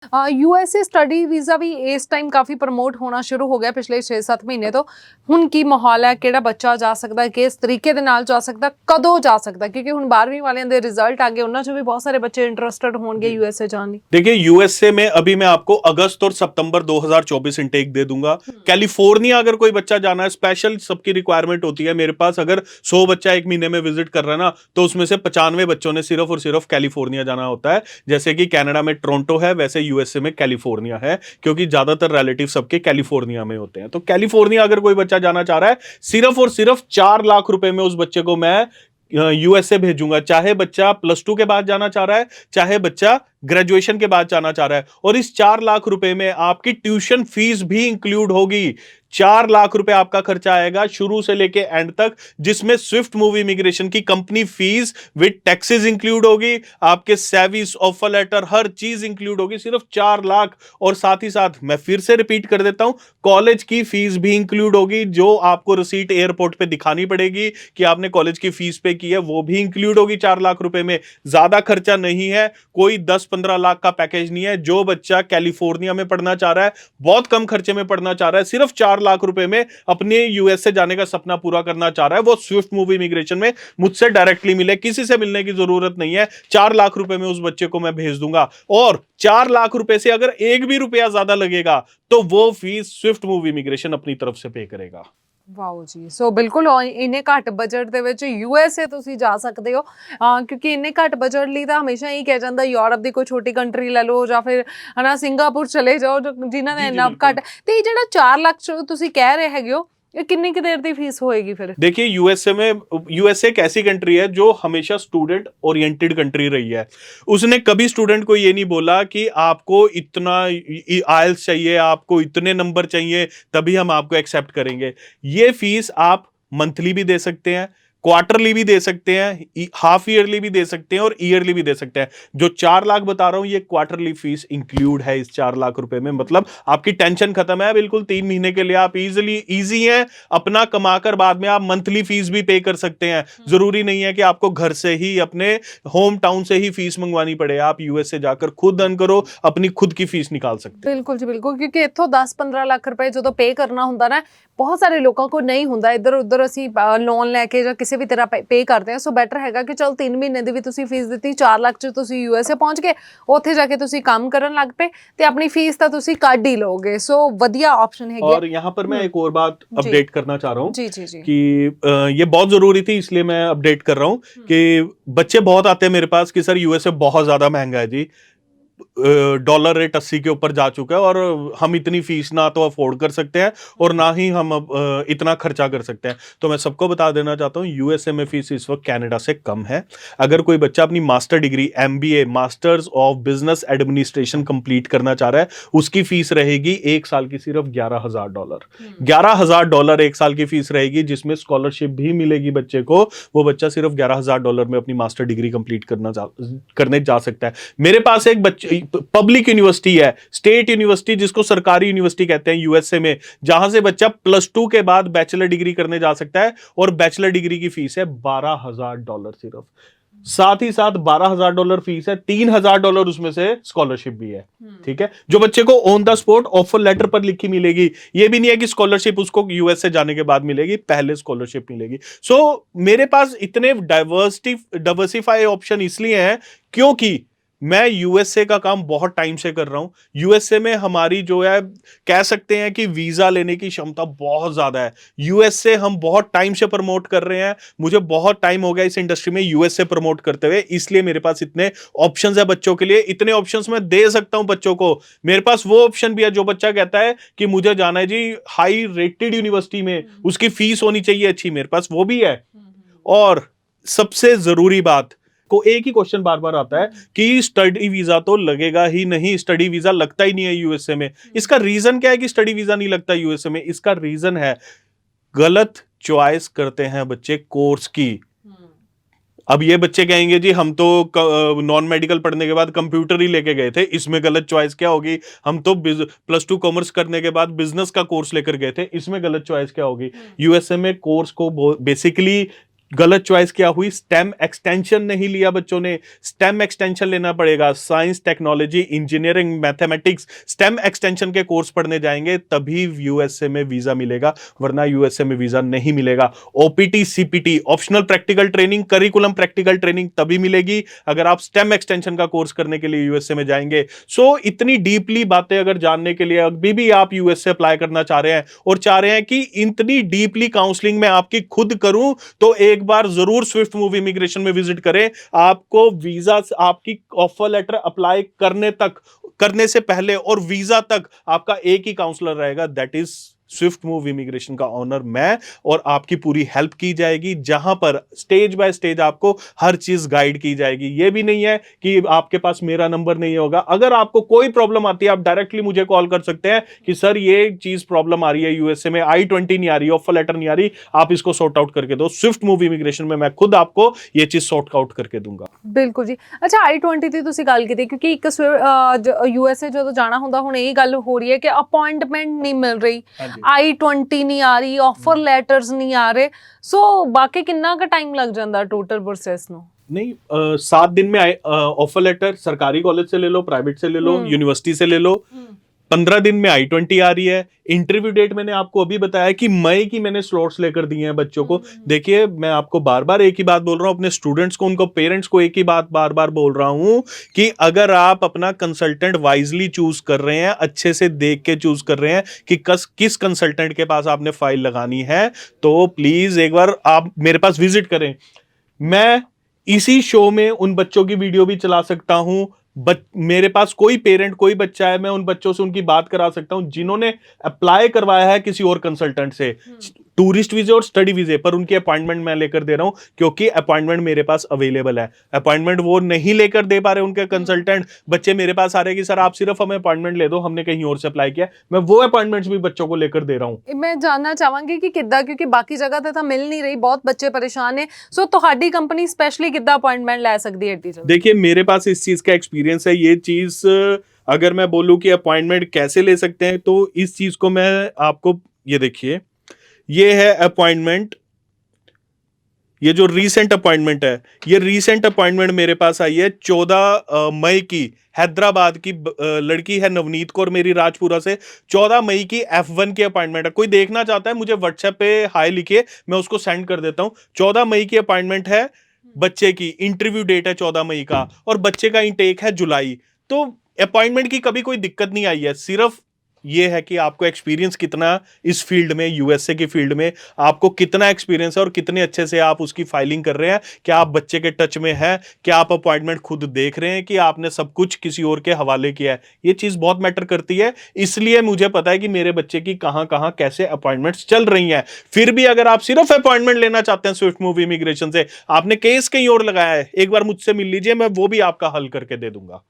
USA study visa भी इस time काफ़ी प्रमोट होना शुरू हो ਗਿਆ ਪਿਛਲੇ 6-7 ਮਹੀਨੇ ਤੋਂ। ਹੁਣ ਕੀ ਮਾਹੌਲ ਹੈ, ਕਿਹੜਾ ਬੱਚਾ ਜਾ ਸਕਦਾ ਹੈ, ਕਿਸ ਤਰੀਕੇ ਦੇ ਨਾਲ ਜਾ ਸਕਦਾ, ਕਦੋਂ ਜਾ ਸਕਦਾ? ਕਿਉਂਕਿ ਹੁਣ 12वीं ਵਾਲਿਆਂ ਦੇ ਰਿਜ਼ਲਟ ਆ ਗਏ, ਉਹਨਾਂ 'ਚ ਵੀ ਬਹੁਤ ਸਾਰੇ ਬੱਚੇ ਇੰਟਰਸਟਿਡ होंगे यूएसए जाने। देखिए यूएसए में अभी मैं आपको अगस्त और सितंबर 2024 इंटेक दे दूंगा। कैलिफोर्निया अगर कोई बच्चा जाना है, स्पेशल सबकी रिक्वायरमेंट होती है। मेरे पास अगर 100 बच्चा एक महीने में विजिट कर रहा है ना, तो उसमें से 95 बच्चों ने सिर्फ और सिर्फ कैलिफोर्निया जाना होता है। जैसे कि कनाडा में टोरंटो है, वैसे यूएसए में कैलिफोर्निया है, क्योंकि ज्यादातर रिलेटिव सबके कैलिफोर्निया में होते हैं। तो कैलिफोर्निया अगर कोई बच्चा जाना चाह रहा है, सिर्फ और सिर्फ 4 लाख रुपए में उस बच्चे को मैं यूएसए भेजूंगा। चाहे बच्चा +2 के बाद जाना चाह रहा है, चाहे बच्चा ग्रेजुएशन के बाद जाना चाह रहा है। और इस 4 लाख रुपए में आपकी ट्यूशन फीस भी इंक्लूड होगी। 4 लाख रुपए आपका खर्चा आएगा शुरू से लेके एंड तक, जिसमें स्विफ्ट मूव इमिग्रेशन की company fees with taxes include होगी, आपके सर्विस ऑफर लेटर हर चीज इंक्लूड होगी। सिर्फ 4 लाख। और साथ ही साथ मैं फिर से रिपीट कर देता हूं, कॉलेज की फीस भी इंक्लूड होगी, जो आपको रिसीट एयरपोर्ट पे दिखानी पड़ेगी कि आपने कॉलेज की फीस पे की है, वो भी इंक्लूड होगी 4 लाख रुपए में। ज्यादा खर्चा नहीं है, कोई 10-15 लाख का पैकेज नहीं है। जो बच्चा कैलिफोर्निया में पढ़ना चाह रहा है, बहुत कम खर्चे में पढ़ना चाह रहा है, सिर्फ 4 लाख रुपए में अपने यूएसए जाने का सपना पूरा करना चाह रहा है, वो स्विफ्ट मूव इमिग्रेशन में मुझसे डायरेक्टली मिले, किसी से मिलने की जरूरत नहीं है। 4 लाख रुपए में उस बच्चे को मैं भेज दूंगा। और 4 लाख रुपए से अगर एक भी रुपया ज्यादा लगेगा, तो वो फीस स्विफ्ट मूव इमिग्रेशन अपनी तरफ से पे करेगा। ਵਾਓ ਜੀ। ਸੋ ਬਿਲਕੁਲ ਇੰਨੇ ਘੱਟ ਬਜਟ ਦੇ ਵਿੱਚ ਯੂਐਸਏ ਤੁਸੀਂ ਜਾ ਸਕਦੇ ਹੋ, ਕਿਉਂਕਿ ਇੰਨੇ ਘੱਟ ਬਜਟ ਲਈ ਤਾਂ ਹਮੇਸ਼ਾ ਹੀ ਕਿਹਾ ਜਾਂਦਾ ਯੂਰਪ ਦੀ ਕੋਈ ਛੋਟੀ ਕੰਟਰੀ ਲੈ ਲਓ, ਜਾਂ ਫਿਰ ਹਨਾ ਸਿੰਗਾਪੁਰ ਚਲੇ ਜਾਓ, ਜਿਨ੍ਹਾਂ ਦਾ ਇੰਨਾ ਘੱਟ। ਤੇ ਇਹ ਜਿਹੜਾ 4 ਲੱਖ ਤੁਸੀਂ ਕਹਿ ਰਹੇ ਹੈਗੇ ਹੋ, ये कितनी की देर की फीस होएगी फिर? देखिए यूएसए एक ऐसी कंट्री है जो हमेशा स्टूडेंट ओरिएंटेड कंट्री रही है। उसने कभी स्टूडेंट को ये नहीं बोला कि आपको इतना आइल्स चाहिए, आपको इतने नंबर चाहिए तभी हम आपको एक्सेप्ट करेंगे। ये फीस आप मंथली भी दे सकते हैं, क्वार्टरली भी दे सकते हैं, हाफ ईयरली भी दे सकते हैं और ईयरली भी दे सकते हैं। जो 4 लाख बता रहा हूं, ये क्वार्टरली फीस इंक्लूड है इस 4 लाख रुपए में। मतलब आपकी टेंशन खत्म है बिल्कुल। 3 महीने के लिए आप इजी है, अपना कमाकर बाद में आप मंथली फीस भी पे कर सकते हैं। जरूरी नहीं है कि आपको घर से ही, अपने होम टाउन से ही फीस मंगवानी पड़े। आप यूएसए जाकर खुद अर्न करो, अपनी खुद की फीस निकाल सकते हैं। बिल्कुल जी बिल्कुल, क्योंकि इत्थों 10-15 ਲੱਖ रुपए जो पे करना ਹੁੰਦਾ ना, बहुत सारे लोगों को नहीं ਹੁੰਦਾ। इधर उधर ਅਸੀਂ लोन लैके ਜਾਂ ਕਿਸੇ ਵੀ ਤਰ੍ਹਾਂ पे ਕਰਦੇ ਆ। ਸੋ ਬੈਟਰ ਹੈਗਾ ਕਿ ਚਲ 3 ਮਹੀਨੇ ਦੀ ਵੀ ਤੁਸੀਂ ਫੀਸ ਦਿੱਤੀ, 4 ਲੱਖ ਚ ਤੁਸੀਂ ਯੂਐਸਏ ਪਹੁੰਚ ਗਏ, ਉੱਥੇ ਜਾ ਕੇ ਤੁਸੀਂ ਕੰਮ ਕਰਨ ਲੱਗ ਪਏ ਤੇ ਆਪਣੀ ਫੀਸ ਤਾਂ ਤੁਸੀਂ ਕੱਢ ਹੀ ਲਓਗੇ। ਸੋ ਵਧੀਆ ऑप्शन है। और यहाँ पर मैं एक और बात अपडेट करना चाह रहा हूँ जी जी जी कि ये बहुत जरूरी थी, इसलिए मैं अपडेट कर रहा हूँ कि बच्चे बहुत आते हैं मेरे पास कि सर यूएसए बहुत ज्यादा महंगा है जी, डॉलर रेट 80 के ऊपर जा चुका है और हम इतनी फीस ना तो अफोर्ड कर सकते हैं और ना ही हम इतना खर्चा कर सकते हैं। तो मैं सबको बता देना चाहता हूं, यूएसए में फीस इस वक्त कनाडा से कम है। अगर कोई बच्चा अपनी master degree MBA masters of business administration complete करना चाह रहा है, उसकी फीस रहेगी 1 साल की सिर्फ $11,000। $11,000 1 साल की फीस रहेगी, जिसमें स्कॉलरशिप भी मिलेगी बच्चे को। वो बच्चा सिर्फ $11,000 में अपनी मास्टर डिग्री कंप्लीट करने जा सकता है। मेरे पास एक बच्चे पब्लिक यूनिवर्सिटी है, स्टेट यूनिवर्सिटी जिसको सरकारी यूनिवर्सिटी कहते हैं यूएसए में, जहां से बच्चा +2 के बाद बैचलर डिग्री करने जा सकता है और बैचलर डिग्री की फीस है $12,000 सिर्फ। साथ ही साथ $12,000 फीस है, $3,000 उसमें से स्कॉलरशिप भी है। ठीक है, जो बच्चे को on the spot offer letter पर लिखी मिलेगी। ये भी नहीं है कि स्कॉलरशिप उसको यूएसए जाने के बाद मिलेगी, पहले स्कॉलरशिप मिलेगी। सो मेरे पास इतने डाइवर्सिफाई ऑप्शन इसलिए हैं क्योंकि मैं यूएसए का काम बहुत टाइम से कर रहा हूं। यूएसए में हमारी जो है, कह सकते हैं कि वीजा लेने की क्षमता बहुत ज्यादा है। यूएसए हम बहुत टाइम से प्रमोट कर रहे हैं, मुझे बहुत टाइम हो गया इस इंडस्ट्री में यूएसए प्रमोट करते हुए, इसलिए मेरे पास इतने ऑप्शंस है बच्चों के लिए। इतने ऑप्शंस मैं दे सकता हूं बच्चों को। मेरे पास वो ऑप्शन भी है, जो बच्चा कहता है कि मुझे जाना है जी हाई रेटेड यूनिवर्सिटी में, उसकी फीस होनी चाहिए अच्छी, मेरे पास वो भी है। और सबसे जरूरी बात, को एक ही क्वेश्चन बार बार आता है कि स्टडी वीजा तो लगेगा ही नहीं, स्टडी वीजा लगता ही नहीं है यूएसए में। इसका रीजन क्या है कि स्टडी वीजा नहीं लगता यूएसए में? इसका रीजन है गलत चॉइस करते हैं बच्चे कोर्स की। अब ये बच्चे कहेंगे जी हम तो नॉन मेडिकल पढ़ने के बाद कंप्यूटर ही लेके गए थे, इसमें गलत चॉइस क्या होगी? हम तो +2 कॉमर्स करने के बाद बिजनेस का कोर्स लेकर गए थे, इसमें गलत चॉइस क्या होगी? यूएसए में कोर्स को बेसिकली गलत चॉइस क्या हुई, स्टेम एक्सटेंशन नहीं लिया बच्चों ने। स्टेम एक्सटेंशन लेना पड़ेगा, science, technology, engineering, mathematics, stem extension के कोर्स पढ़ने जाएंगे तभी यूएसए में वीजा मिलेगा, वरना यूएसए में वीजा नहीं मिलेगा। OPT, CPT, optional practical training, curriculum practical training तभी मिलेगी अगर आप स्टेम एक्सटेंशन का कोर्स करने के लिए यूएसए में जाएंगे। सो इतनी डीपली बातें अगर जानने के लिए अभी भी आप यूएसए अप्लाई करना चाह रहे हैं और चाह रहे हैं कि इतनी डीपली काउंसलिंग में आपकी खुद करूं, तो एक बार जरूर स्विफ्ट मूव इमिग्रेशन में विजिट करें। आपको वीजा, आपकी ऑफर लेटर अप्लाई करने से पहले और वीजा तक आपका एक ही काउंसलर रहेगा, that is Swift move immigration का ऑनर मैं, और आपकी पूरी हेल्प की जाएगी, जहां पर स्टेज बाय स्टेज आपको हर चीज गाइड की जाएगी। यह भी नहीं है कि आपके पास मेरा नंबर नहीं होगा, अगर आपको कोई प्रॉब्लम आती है आप डायरेक्टली मुझे कॉल कर सकते हैं कि सर ये चीज प्रॉब्लम आ रही है, यूएसए में I-20 नहीं आ रही, ऑफर लेटर नहीं आ रही, आप इसको सॉर्ट आउट करके दो। स्विफ्ट मूव इमिग्रेशन में मैं खुद आपको ये चीज सॉर्ट आउट करके दूंगा। ਬਿਲਕੁਲ ਜੀ। ਅੱਛਾ I-20 ਦੀ ਤੁਸੀਂ ਗੱਲ ਕੀਤੀ, ਕਿਉਂਕਿ ਇੱਕ USA ਜਦੋਂ ਜਾਣਾ ਹੁੰਦਾ, ਹੁਣ ਇਹ ਗੱਲ ਹੋ ਰਹੀ ਹੈ ਕਿ ਅਪਾਇੰਟਮੈਂਟ ਨਹੀਂ ਮਿਲ ਰਹੀ, I-20 ਨਹੀਂ ਆ ਰਹੀ, ਆਫਰ ਲੈਟਰਸ ਨਹੀਂ ਆ ਰਹੇ, ਸੋ ਬਾਕੀ ਕਿੰਨਾ ਕੁ ਟਾਈਮ ਲੱਗ ਜਾਂਦਾ ਟੋਟਲ ਪ੍ਰੋਸੈਸ ਨੂੰ? नहीं, 7 दिन में ऑफर लेटर सरकारी कॉलेज से ले लो, प्राइवेट से ले लो, यूनिवर्सिटी से ले लो। 15 दिन में I-20 आ रही है। इंटरव्यू डेट मैंने आपको अभी बताया कि मई की मैंने स्लॉट्स लेकर दिए हैं बच्चों को। देखिए, मैं आपको बार बार एक ही बात बोल रहा हूं, अपने स्टूडेंट्स को, उनको पेरेंट्स को एक ही बात बार बार बोल रहा हूं कि अगर आप अपना कंसल्टेंट वाइजली चूज कर रहे हैं, अच्छे से देख के चूज कर रहे हैं कि किस कंसल्टेंट के पास आपने फाइल लगानी है, तो प्लीज एक बार आप मेरे पास विजिट करें। मैं इसी शो में उन बच्चों की वीडियो भी चला सकता हूं। मेरे पास कोई पेरेंट, कोई बच्चा है, मैं उन बच्चों से उनकी बात करा सकता हूं जिन्होंने अप्लाई करवाया है किसी और कंसल्टेंट से, टूरिस्ट वीजे और स्टडी वीजे, पर उनकी अपॉइंटमेंट मैं लेकर दे रहा हूं क्योंकि अपॉइंटमेंट मेरे पास अवेलेबल है। अपॉइंटमेंट वो नहीं लेकर दे पा रहे उनके कंसल्टेंट, बच्चे मेरे पास आ रहे कि सर आप सिर्फ हमें अपॉइंटमेंट ले दो, हमने कहीं और से अप्लाई किया, मैं वो अपॉइंटमेंट्स भी बच्चों को लेकर दे रहा हूं। मैं जानना चाहांगी कि किद्दां, क्योंकि बाकी जगह ਤੇ ਤਾਂ ਮਿਲ नहीं रही, बहुत बच्चे परेशान ने, सो ਤੁਹਾਡੀ कंपनी स्पेशली किद्दां अपॉइंटमेंट ले सकती है एडी जल्दी? देखिए, मेरे पास इस चीज का एक्सपीरियंस है। ये चीज अगर मैं बोलूं कि अपॉइंटमेंट कैसे ले सकते हैं, तो इस चीज को मैं आपको, ये देखिए, ये है अपॉइंटमेंट, ये जो रीसेंट अपॉइंटमेंट है, ये रीसेंट अपॉइंटमेंट मेरे पास आई है 14 मई की। हैदराबाद की लड़की है नवनीत कौर, मेरी राजपुरा से, 14 मई की F1 की अपॉइंटमेंट है। कोई देखना चाहता है मुझे व्हाट्सएप पे हाई लिखिए, मैं उसको सेंड कर देता हूं। 14 मई की अपॉइंटमेंट है बच्चे की, इंटरव्यू डेट है 14 मई का, और बच्चे का इंटेक है जुलाई। तो अपॉइंटमेंट की कभी कोई दिक्कत नहीं आई है। सिर्फ ये है कि आपको एक्सपीरियंस कितना इस फील्ड में, यूएसए की फील्ड में आपको कितना एक्सपीरियंस है और कितने अच्छे से आप उसकी फाइलिंग कर रहे हैं, क्या आप बच्चे के टच में है, क्या आप अपॉइंटमेंट खुद देख रहे हैं कि आपने सब कुछ किसी और के हवाले किया है। ये चीज बहुत मैटर करती है, इसलिए मुझे पता है कि मेरे बच्चे की कहां कहां कैसे अपॉइंटमेंट्स चल रही हैं। फिर भी अगर आप सिर्फ अपॉइंटमेंट लेना चाहते हैं स्विफ्ट मूव इमिग्रेशन से, आपने केस कहीं और लगाया है, एक बार मुझसे मिल लीजिए, मैं वो भी आपका हल करके दे दूंगा।